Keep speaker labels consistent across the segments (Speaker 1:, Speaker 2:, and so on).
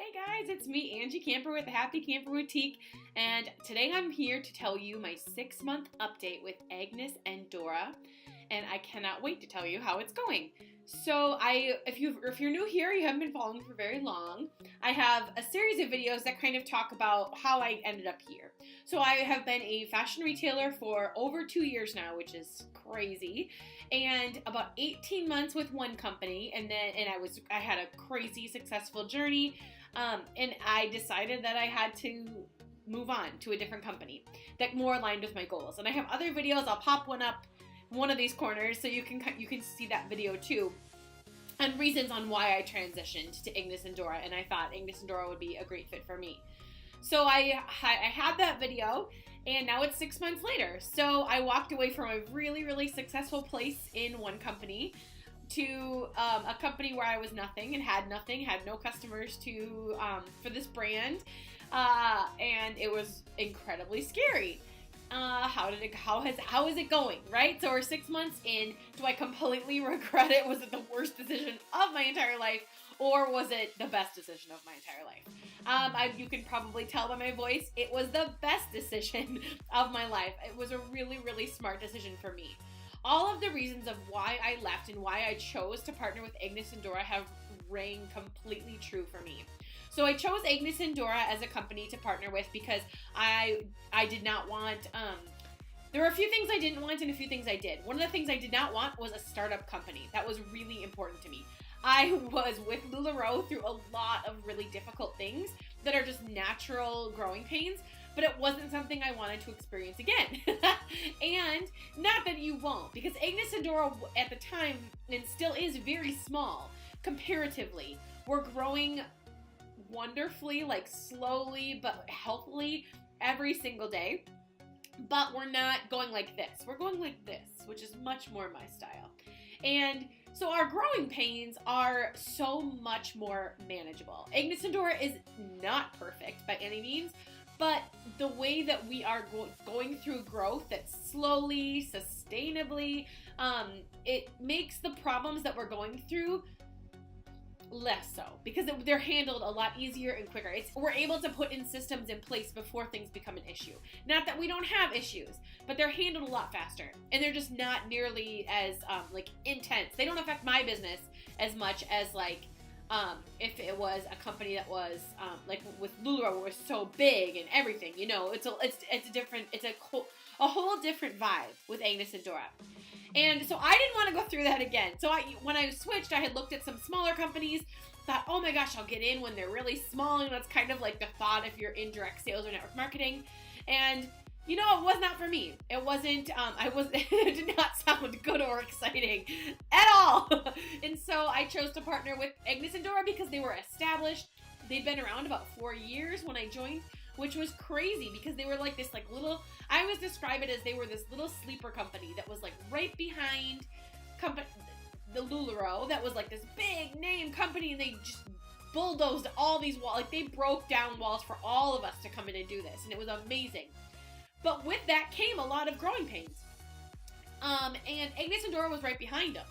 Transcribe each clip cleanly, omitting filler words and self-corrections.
Speaker 1: Hey guys, it's me, Angie Camper with the Happy Camper Boutique, and today I'm here to tell you my 6-month update with Agnes and Dora, and I cannot wait to tell you how it's going. So if you're new here, you haven't been following for very long, I have a series of videos that kind of talk about how I ended up here. So I have been a fashion retailer for over 2 years now, which is crazy, and about 18 months with one company, and I had a crazy successful journey, and I decided that I had to move on to a different company that more aligned with my goals. And I have other videos. I'll pop one up one of these corners so you can see that video too, and reasons on why I transitioned to Agnes and Dora, and I thought Agnes and Dora would be a great fit for me. So I had that video, and now it's 6 months later. So I walked away from a really successful place in one company to a company where I was nothing and had no customers for this brand, and it was incredibly scary. How is it going, right? So we're 6 months in. Do I completely regret it? Was it the worst decision of my entire life, or was it the best decision of my entire life? You can probably tell by my voice, it was the best decision of my life. It was a really smart decision for me. All of the reasons of why I left and why I chose to partner with Agnes and Dora have rang completely true for me. So I chose Agnes and Dora as a company to partner with because I did not want, there were a few things I didn't want and a few things I did. One of the things I did not want was a startup company. That was really important to me. I was with LuLaRoe through a lot of really difficult things that are just natural growing pains, but it wasn't something I wanted to experience again. And not that you won't, because Agnes and Dora at the time, and still is very small comparatively. We're growing wonderfully, like slowly but healthily every single day. But we're not going like this. We're going like this, which is much more my style. And so our growing pains are so much more manageable. Agnes and Dora is not perfect by any means, but the way that we are going through growth that's slowly, sustainably, it makes the problems that we're going through less so, because they're handled a lot easier and quicker. We're able to put in systems in place before things become an issue. Not that we don't have issues, but they're handled a lot faster, and they're just not nearly as intense. They don't affect my business as much as if it was a company that was like with LuLaRoe, where it was so big and everything. It's a whole different vibe with Agnes and Dora. And so I didn't want to go through that again. So when I switched, I had looked at some smaller companies, thought, oh my gosh, I'll get in when they're really small. And that's kind of like the thought if you're in direct sales or network marketing. And it was not for me. It wasn't, it did not sound good or exciting at all. And so I chose to partner with Agnes and Dora because they were established. They'd been around about 4 years when I joined, which was crazy because they were like this little, I always describe it as they were this little sleeper company that was like right behind the LuLaRoe, that was like this big name company, and they just bulldozed all these walls. Like, they broke down walls for all of us to come in and do this, and it was amazing. But with that came a lot of growing pains. And Agnes and Dora was right behind them.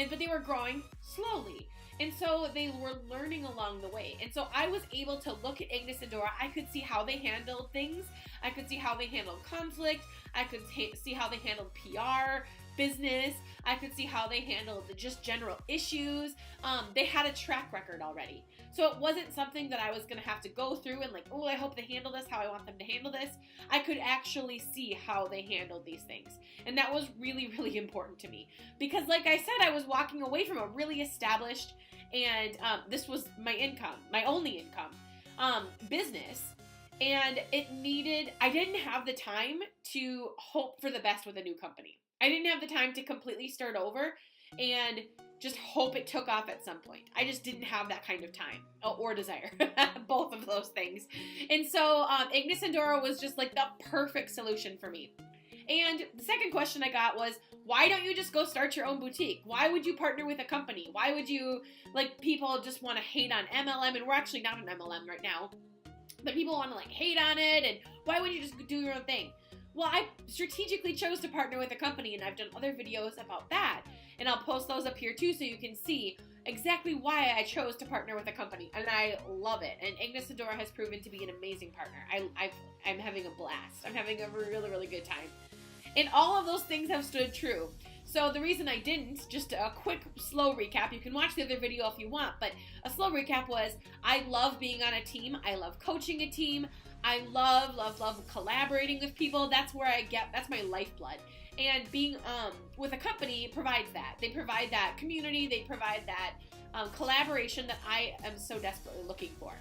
Speaker 1: But they were growing slowly. And so they were learning along the way. And so I was able to look at Agnes and Dora. I could see how they handled things. I could see how they handled conflict. I could see how they handled PR, business. I could see how they handled the just general issues. They had a track record already. So it wasn't something that I was going to have to go through and I hope they handle this how I want them to handle this. I could actually see how they handled these things. And that was really important to me. Because like I said, I was walking away from a really established, and this was my income, my only income, business. And I didn't have the time to hope for the best with a new company. I didn't have the time to completely start over and just hope it took off at some point. I just didn't have that kind of time or desire, both of those things. And so Agnes and Dora was just like the perfect solution for me. And the second question I got was, why don't you just go start your own boutique? Why would you partner with a company? Why would you, people just want to hate on MLM, and we're actually not an MLM right now, but people want to hate on it, and why wouldn't you just do your own thing? Well, I strategically chose to partner with a company, and I've done other videos about that, and I'll post those up here too so you can see exactly why I chose to partner with a company, and I love it. And Agnes Dora has proven to be an amazing partner. I'm having a blast. I'm having a really, really good time. And all of those things have stood true. So the reason I didn't, just a quick, slow recap, you can watch the other video if you want, but a slow recap was, I love being on a team. I love coaching a team. I love collaborating with people. That's where that's my lifeblood. And being with a company provides that. They provide that community. They provide that collaboration that I am so desperately looking for.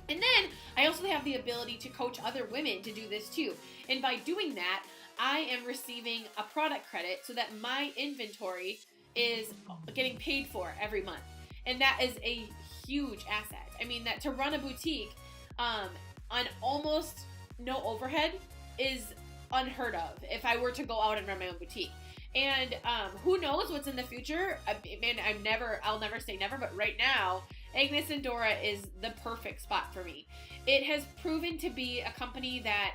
Speaker 1: And then I also have the ability to coach other women to do this too. And by doing that, I am receiving a product credit so that my inventory is getting paid for every month. And that is a huge asset. I mean, that to run a boutique on almost no overhead is unheard of if I were to go out and run my own boutique. And who knows what's in the future? I'll never say never, but right now, Agnes and Dora is the perfect spot for me. It has proven to be a company that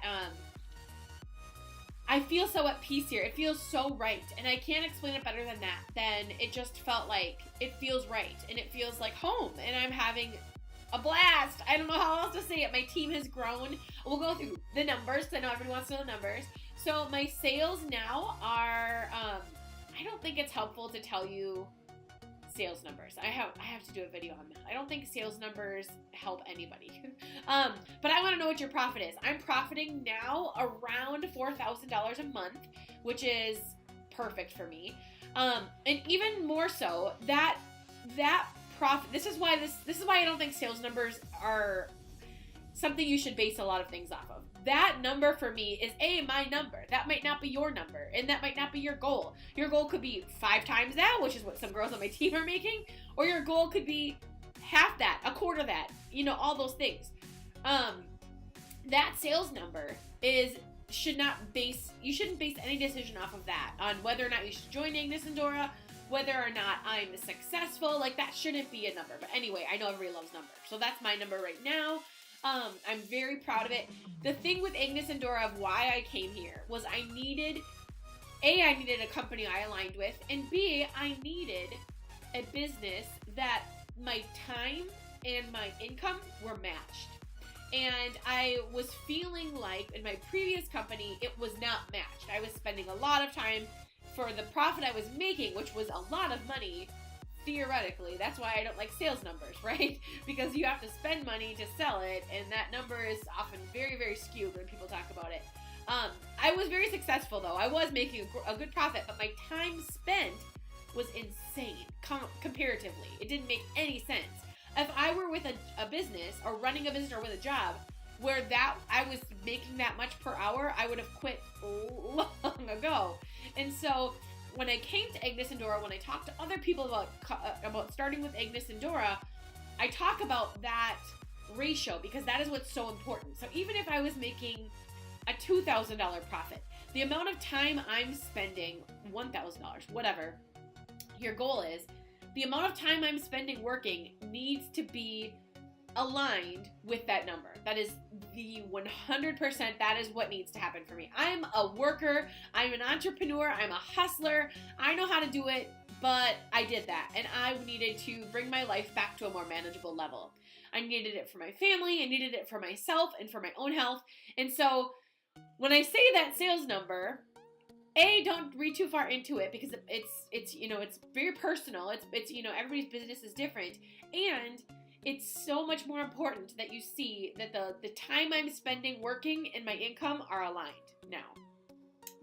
Speaker 1: I feel so at peace here. It feels so right. And I can't explain it better than that. Then it just felt like it feels right. And it feels like home. And I'm having a blast. I don't know how else to say it. My team has grown. We'll go through the numbers because I know everyone wants to know the numbers. So my sales now are, I don't think it's helpful to tell you sales numbers. I have to do a video on that. I don't think sales numbers help anybody. But I want to know what your profit is. I'm profiting now around $4,000 a month, which is perfect for me. And even more so, that profit. This is why I don't think sales numbers are something you should base a lot of things off of. That number for me is my number. That might not be your number, and that might not be your goal. Your goal could be 5 times that, which is what some girls on my team are making, or your goal could be half that, a quarter that, all those things. That sales number you shouldn't base any decision off of that, on whether or not you should join Agnes and Dora, whether or not I'm successful. Like, that shouldn't be a number. But anyway, I know everybody loves numbers, so that's my number right now. I'm very proud of it. The thing with Agnes and Dora of why I came here was I needed a company I aligned with, and B, I needed a business that my time and my income were matched. And I was feeling like in my previous company, it was not matched. I was spending a lot of time for the profit I was making, which was a lot of money. Theoretically, that's why I don't like sales numbers, right? Because you have to spend money to sell it, and that number is often very, very skewed when people talk about it. I was very successful, though. I was making a good profit, but my time spent was insane comparatively. It didn't make any sense. If I were with a business or running a business or with a job where I was making that much per hour, I would have quit long ago. And so when I came to Agnes and Dora, when I talked to other people about starting with Agnes and Dora, I talk about that ratio because that is what's so important. So even if I was making a $2,000 profit, the amount of time I'm spending, $1,000, whatever your goal is, the amount of time I'm spending working needs to be aligned with that number. That is the 100%, that is what needs to happen for me. I'm a worker, I'm an entrepreneur, I'm a hustler, I know how to do it, but I did that, and I needed to bring my life back to a more manageable level. I needed it for my family, I needed it for myself, and for my own health, and so when I say that sales number, don't read too far into it because it's very personal, it's everybody's business is different, and it's so much more important that you see that the time I'm spending working and my income are aligned now.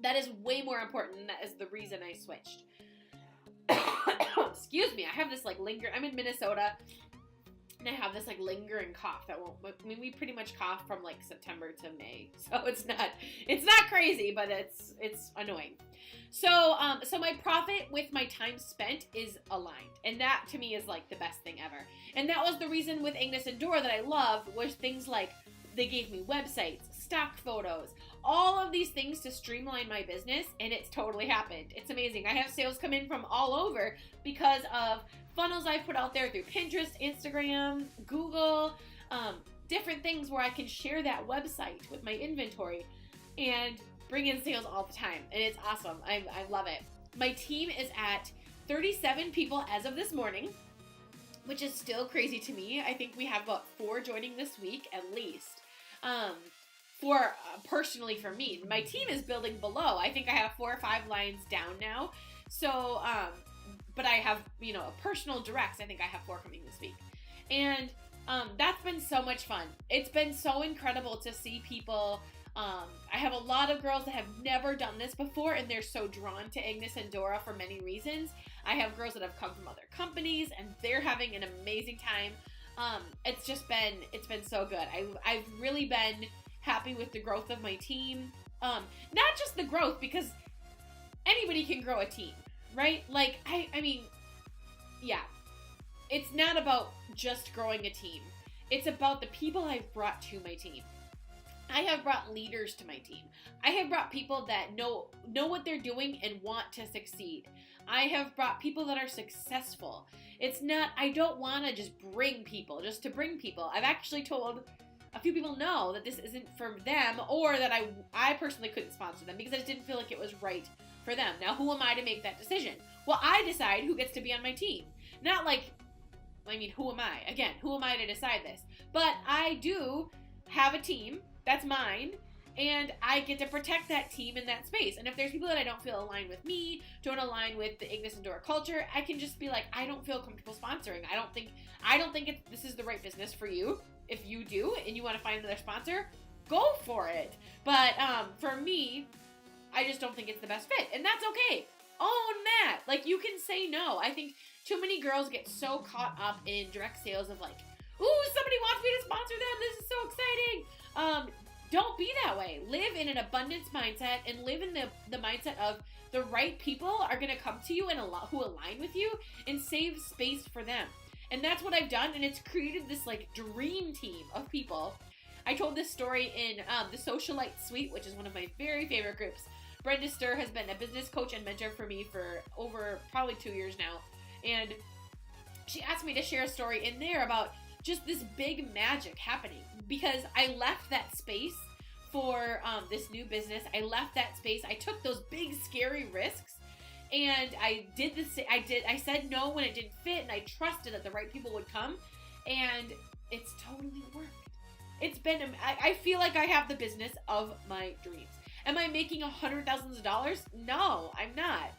Speaker 1: That is way more important, and that is the reason I switched. Excuse me, I have this I'm in Minnesota, and I have this lingering cough that won't, we pretty much cough from September to May, so it's not crazy, but it's annoying. So my profit with my time spent is aligned, and that to me is the best thing ever. And that was the reason with Agnes and Dora that I love was things like they gave me websites, stock photos, all of these things to streamline my business, and it's totally happened. It's amazing. I have sales come in from all over because of funnels I put out there through Pinterest, Instagram, Google, different things where I can share that website with my inventory and bring in sales all the time, and it's awesome. I love it. My team is at 37 people as of this morning. which is still crazy to me. I think we have about 4 joining this week at least. Personally for me, my team is building below. I think I have 4 or 5 lines down now. So, but I have, a personal directs. I think I have 4 coming this week. And that's been so much fun. It's been so incredible to see people. I have a lot of girls that have never done this before, and they're so drawn to Agnes and Dora for many reasons. I have girls that have come from other companies, and they're having an amazing time. It's been so good. I've really been happy with the growth of my team. Not just the growth, because anybody can grow a team, right? Like, I mean, yeah. It's not about just growing a team. It's about the people I've brought to my team. I have brought leaders to my team. I have brought people that know what they're doing and want to succeed. I have brought people that are successful. I don't want to just bring people, just to bring people. I've actually told a few people no, that this isn't for them, or that I personally couldn't sponsor them because I just didn't feel like it was right for them. Now, who am I to make that decision? Well, I decide who gets to be on my team. Not like, who am I? Again, who am I to decide this? But I do have a team that's mine, and I get to protect that team in that space. And if there's people that I don't feel align with me, don't align with the Agnes and Dora culture, I can just be like, I don't feel comfortable sponsoring. I don't think this is the right business for you. If you do and you want to find another sponsor, go for it. But for me, I just don't think it's the best fit, and that's okay. Own that. Like, you can say no. I think too many girls get so caught up in direct sales of like, ooh, somebody wants me to sponsor them. This is so exciting. Don't be that way. Live in an abundance mindset, and live in the mindset of the right people are going to come to you and who align with you, and save space for them. And that's what I've done, and it's created this like dream team of people. I told this story in the Socialite Suite, which is one of my very favorite groups. Brenda Stir has been a business coach and mentor for me for over probably 2 years now. And she asked me to share a story in there about just this big magic happening, because I left that space for this new business. I left that space. I took those big, scary risks, and I did this. I said no when it didn't fit, and I trusted that the right people would come, and it's totally worked. It's been, I feel like I have the business of my dreams. Am I making $100,000? No, I'm not.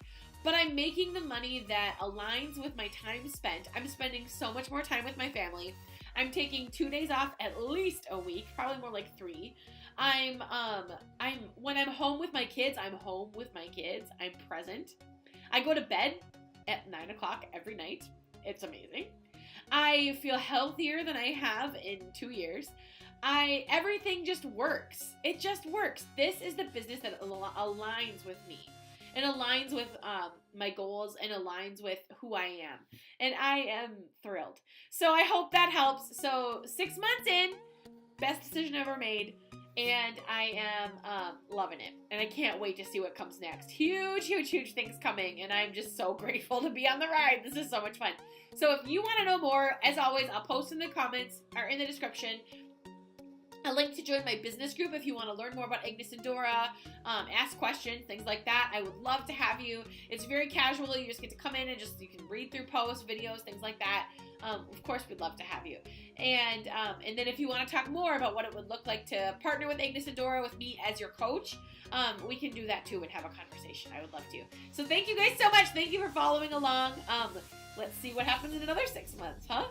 Speaker 1: But I'm making the money that aligns with my time spent. I'm spending so much more time with my family. I'm taking 2 days off at least a week, probably more like 3. When I'm home with my kids, I'm home with my kids. I'm present. I go to bed at 9 o'clock every night. It's amazing. I feel healthier than I have in 2 years. Everything just works. It just works. This is the business that aligns with me. It aligns with my goals and aligns with who I am. And I am thrilled. So I hope that helps. So 6 months in, best decision ever made. And I am loving it. And I can't wait to see what comes next. Huge, huge, huge things coming. And I'm just so grateful to be on the ride. This is so much fun. So if you want to know more, as always, I'll post in the comments or in the description a link to join my business group if you want to learn more about Agnes and Dora, ask questions, things like that. I would love to have you. It's very casual. You just get to come in and you can read through posts, videos, things like that. Of course, we'd love to have you. And then if you want to talk more about what it would look like to partner with Agnes and Dora with me as your coach, we can do that too and have a conversation. I would love to. So thank you guys so much. Thank you for following along. Let's see what happens in another 6 months, huh?